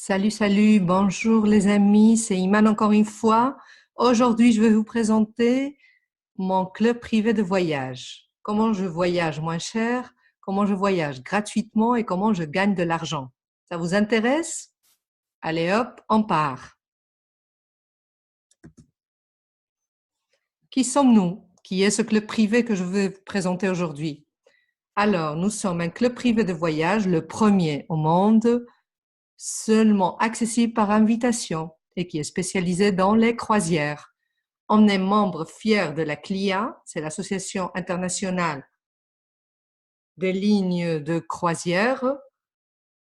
Salut, salut, bonjour les amis, c'est Iman encore une fois. Aujourd'hui, je vais vous présenter mon club privé de voyage. Comment je voyage moins cher, comment je voyage gratuitement et comment je gagne de l'argent. Ça vous intéresse? Allez hop, on part. Qui sommes-nous? Qui est ce club privé que je vais vous présenter aujourd'hui? Alors, nous sommes un club privé de voyage, le premier au monde, seulement accessible par invitation et qui est spécialisé dans les croisières. On est membre fier de la CLIA, c'est l'Association internationale des lignes de croisière,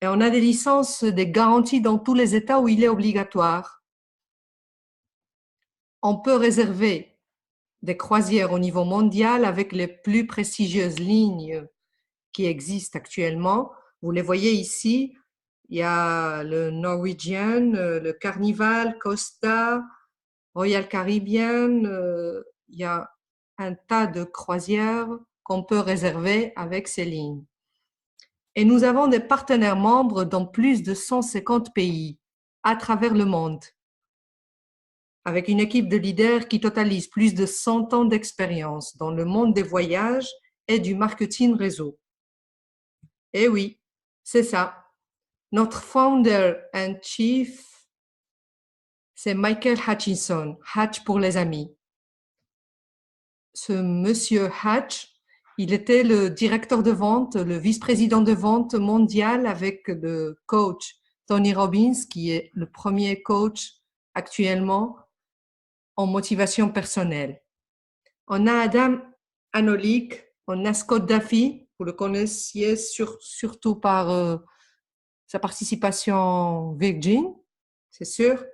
et on a des licences, des garanties dans tous les États où il est obligatoire. On peut réserver des croisières au niveau mondial avec les plus prestigieuses lignes qui existent actuellement. Vous les voyez ici, il y a le Norwegian, le Carnival, Costa, Royal Caribbean, il y a un tas de croisières qu'on peut réserver avec ces lignes. Et nous avons des partenaires membres dans plus de 150 pays à travers le monde, avec une équipe de leaders qui totalise plus de 100 ans d'expérience dans le monde des voyages et du marketing réseau. Et oui, c'est ça. Notre founder and chief, c'est Michael Hutchinson, Hatch pour les amis. Ce monsieur Hatch, il était le directeur de vente, le vice-président de vente mondial avec le coach Tony Robbins, qui est le premier coach actuellement en motivation personnelle. On a Adam Anolik, on a Scott Duffy, vous le connaissiez surtout par sa participation Virgin, c'est sûr.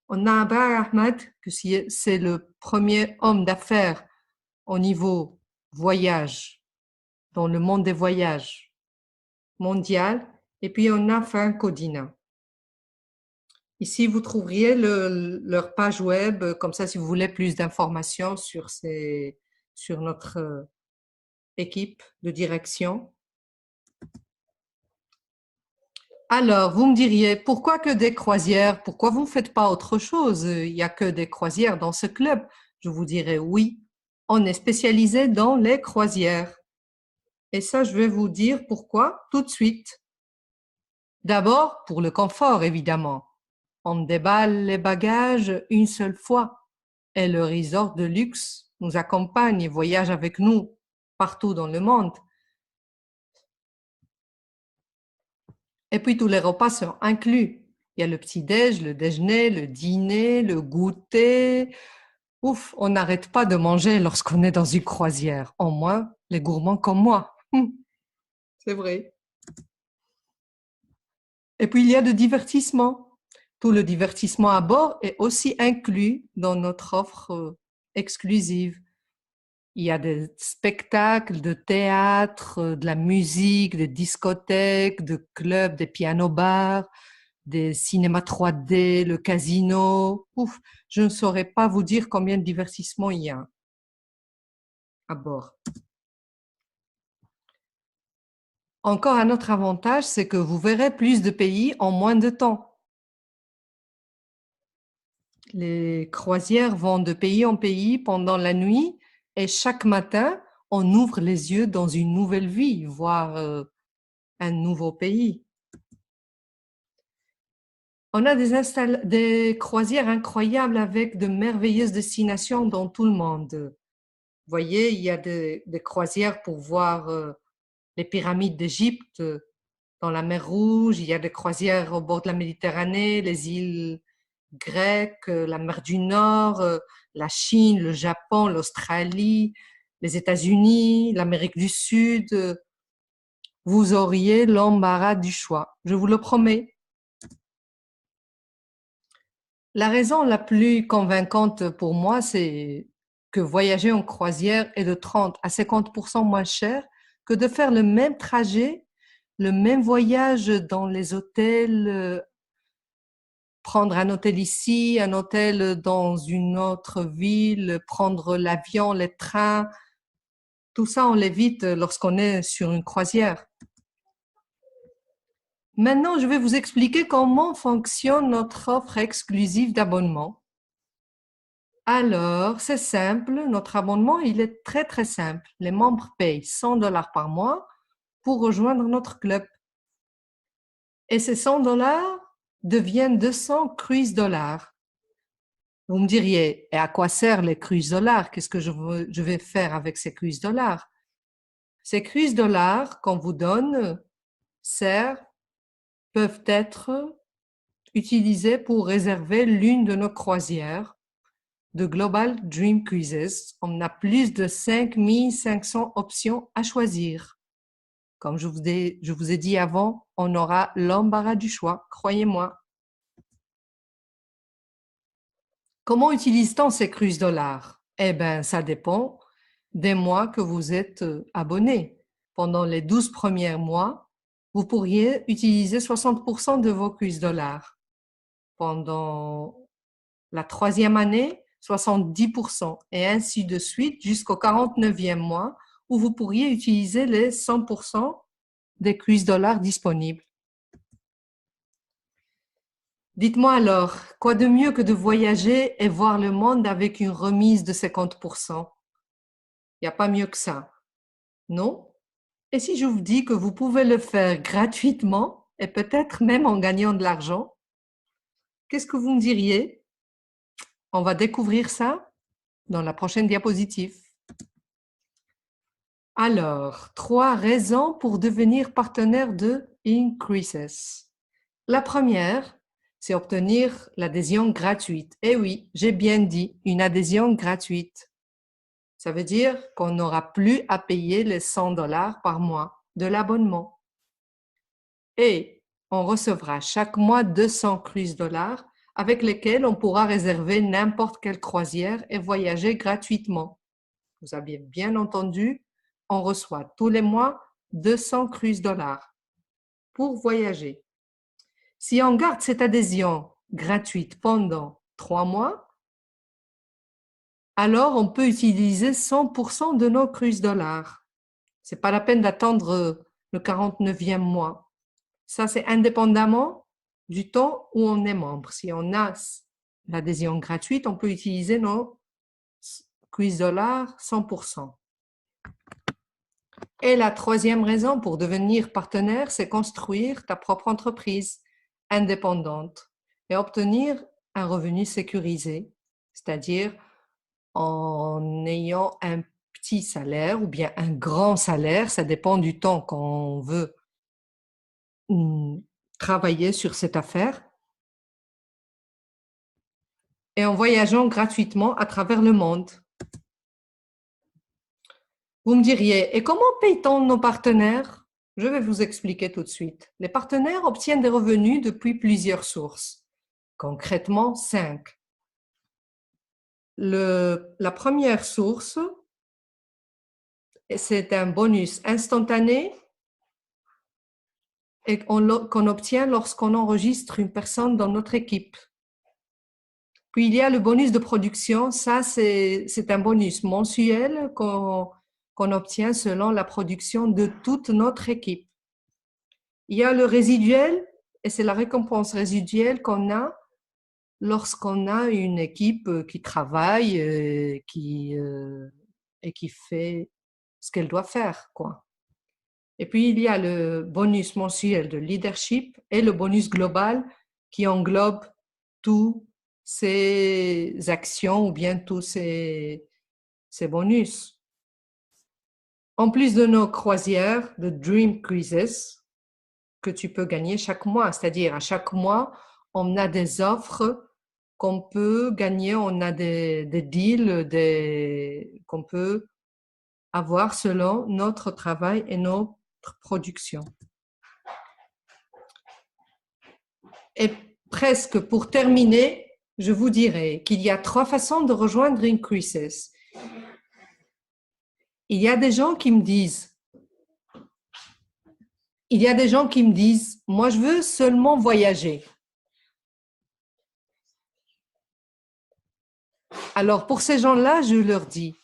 On a Abar Ahmad, que c'est le premier homme d'affaires au niveau voyage, dans le monde des voyages mondial. Et puis, on a Frank Codina. Ici, vous trouveriez leur page web, comme ça, si vous voulez plus d'informations sur notre équipe de direction. Alors, vous me diriez, pourquoi que des croisières? Pourquoi vous ne faites pas autre chose? Il n'y a que des croisières dans ce club. Je vous dirais oui, on est spécialisé dans les croisières. Et ça, je vais vous dire pourquoi tout de suite. D'abord, pour le confort, évidemment. On déballe les bagages une seule fois et le resort de luxe nous accompagne et voyage avec nous partout dans le monde. Et puis tous les repas sont inclus. Il y a le petit-déj, le déjeuner, le dîner, le goûter. Ouf, on n'arrête pas de manger lorsqu'on est dans une croisière. Au moins, les gourmands comme moi. C'est vrai. Et puis, il y a le divertissement. Tout le divertissement à bord est aussi inclus dans notre offre exclusive. Il y a des spectacles de théâtre, de la musique, des discothèques, de clubs, des pianos-bars, des cinémas 3D, le casino. Ouf, je ne saurais pas vous dire combien de divertissements il y a à bord. Encore un autre avantage, c'est que vous verrez plus de pays en moins de temps. Les croisières vont de pays en pays pendant la nuit et chaque matin, on ouvre les yeux dans une nouvelle vie, voire un nouveau pays. On a des croisières incroyables avec de merveilleuses destinations dans tout le monde. Vous voyez, il y a des croisières pour voir les pyramides d'Égypte dans la mer Rouge, il y a des croisières au bord de la Méditerranée, les îles grecques, la mer du Nord, la Chine, le Japon, l'Australie, les États-Unis, l'Amérique du Sud. Vous auriez l'embarras du choix, je vous le promets. La raison la plus convaincante pour moi, c'est que voyager en croisière est de 30 à 50% moins cher que de faire le même trajet, le même voyage dans les hôtels, prendre un hôtel ici, un hôtel dans une autre ville, prendre l'avion, les trains. Tout ça, on l'évite lorsqu'on est sur une croisière. Maintenant, je vais vous expliquer comment fonctionne notre offre exclusive d'abonnement. Alors, c'est simple, notre abonnement, il est très très simple. Les membres payent 100 $ par mois pour rejoindre notre club. Et ces 100 $ deviennent 200 cruise dollars. Vous me diriez, et à quoi servent les cruise dollars? Qu'est-ce que je vais faire avec ces cruise dollars? Ces cruise dollars qu'on vous donne peuvent être utilisés pour réserver l'une de nos croisières de Global Dream Cruises. On a plus de 5500 options à choisir. Comme je vous ai dit avant, on aura l'embarras du choix, croyez-moi. Comment utilise-t-on ces cruise dollars? Eh bien, ça dépend des mois que vous êtes abonné. Pendant les 12 premiers mois, vous pourriez utiliser 60% de vos cruise dollars. Pendant la 3e année, 70% et ainsi de suite jusqu'au 49e mois où vous pourriez utiliser les 100% des cruise dollars disponibles. Dites-moi alors, quoi de mieux que de voyager et voir le monde avec une remise de 50%? Il n'y a pas mieux que ça, non? Et si je vous dis que vous pouvez le faire gratuitement et peut-être même en gagnant de l'argent, qu'est-ce que vous me diriez? On va découvrir ça dans la prochaine diapositive. Alors, 3 raisons pour devenir partenaire de Increases. La première, c'est obtenir l'adhésion gratuite. Eh oui, j'ai bien dit, une adhésion gratuite. Ça veut dire qu'on n'aura plus à payer les 100 $ par mois de l'abonnement. Et on recevra chaque mois 200 cruise dollars avec lesquels on pourra réserver n'importe quelle croisière et voyager gratuitement. Vous avez bien entendu, on reçoit tous les mois 200 cruise dollars pour voyager. Si on garde cette adhésion gratuite pendant 3 mois, alors on peut utiliser 100% de nos cruise dollars. Ce n'est pas la peine d'attendre le 49e mois. Ça, c'est indépendamment du temps où on est membre. Si on a l'adhésion gratuite, on peut utiliser nos cruise dollars 100%. Et la 3e raison pour devenir partenaire, c'est construire ta propre entreprise indépendante et obtenir un revenu sécurisé, c'est-à-dire en ayant un petit salaire ou bien un grand salaire, ça dépend du temps qu'on veut travailler sur cette affaire, et en voyageant gratuitement à travers le monde. Vous me diriez, et comment paye-t-on nos partenaires? Je vais vous expliquer tout de suite. Les partenaires obtiennent des revenus depuis plusieurs sources, concrètement 5. La première source, c'est un bonus instantané et qu'on obtient lorsqu'on enregistre une personne dans notre équipe. Puis il y a le bonus de production, ça c'est un bonus mensuel qu'on obtient selon la production de toute notre équipe. Il y a le résiduel, et c'est la récompense résiduelle qu'on a lorsqu'on a une équipe qui travaille et qui fait ce qu'elle doit faire, quoi. Et puis, il y a le bonus mensuel de leadership et le bonus global qui englobe tous ces actions ou bien tous ces bonus. En plus de nos croisières de Dream Cruises que tu peux gagner chaque mois, c'est-à-dire à chaque mois, on a des offres qu'on peut gagner, on a des deals qu'on peut avoir selon notre travail et notre production. Et presque pour terminer, je vous dirai qu'il y a 3 façons de rejoindre Increases. Il y a des gens qui me disent, moi je veux seulement voyager. Alors pour ces gens-là, je leur dis,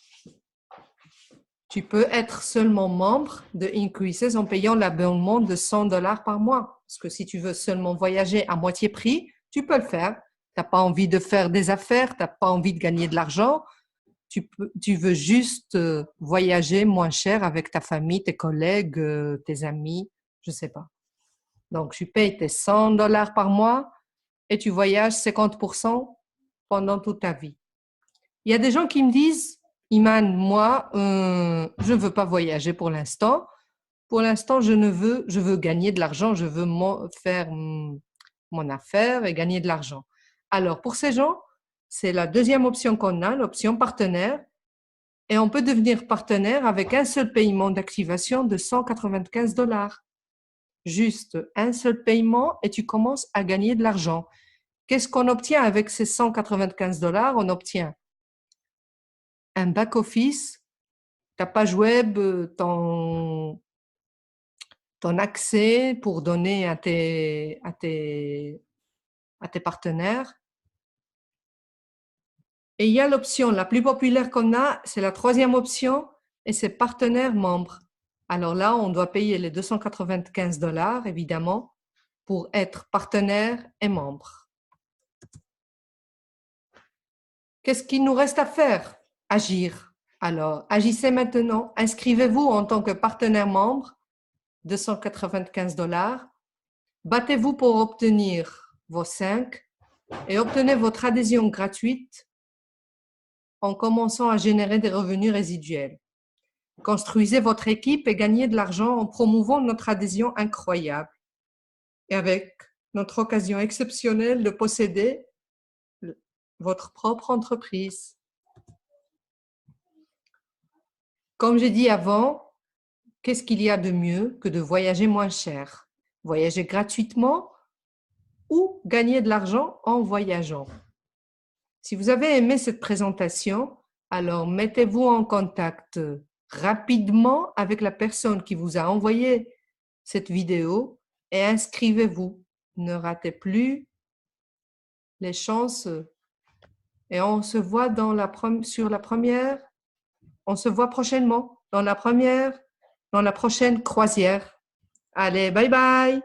Tu peux être seulement membre de Increases en payant l'abonnement de $100 par mois. Parce que si tu veux seulement voyager à moitié prix, tu peux le faire. Tu n'as pas envie de faire des affaires, tu n'as pas envie de gagner de l'argent. Tu veux juste voyager moins cher avec ta famille, tes collègues, tes amis, je ne sais pas. Donc, tu payes tes $100 par mois et tu voyages 50% pendant toute ta vie. Il y a des gens qui me disent, Iman, moi, je ne veux pas voyager pour l'instant. Pour l'instant, je veux gagner de l'argent, je veux faire mon affaire et gagner de l'argent. Alors, pour ces gens, c'est la deuxième option qu'on a, l'option partenaire. Et on peut devenir partenaire avec un seul paiement d'activation de $195. Juste un seul paiement et tu commences à gagner de l'argent. Qu'est-ce qu'on obtient avec ces $195? On obtient un back-office, ta page web, ton accès pour donner à tes partenaires. Et il y a l'option la plus populaire qu'on a, c'est la troisième option, et c'est partenaire membre. Alors là, on doit payer les $295, évidemment, pour être partenaire et membre. Qu'est-ce qu'il nous reste à faire? Agir. Alors, agissez maintenant. Inscrivez-vous en tant que partenaire membre, $295. Battez-vous pour obtenir vos 5 et obtenez votre adhésion gratuite en commençant à générer des revenus résiduels. Construisez votre équipe et gagnez de l'argent en promouvant notre adhésion incroyable et avec notre occasion exceptionnelle de posséder votre propre entreprise. Comme j'ai dit avant, qu'est-ce qu'il y a de mieux que de voyager moins cher? Voyager gratuitement ou gagner de l'argent en voyageant. Si vous avez aimé cette présentation, alors mettez-vous en contact rapidement avec la personne qui vous a envoyé cette vidéo et inscrivez-vous. Ne ratez plus les chances. Et on se voit sur la première, on se voit prochainement dans la prochaine croisière. Allez, bye bye!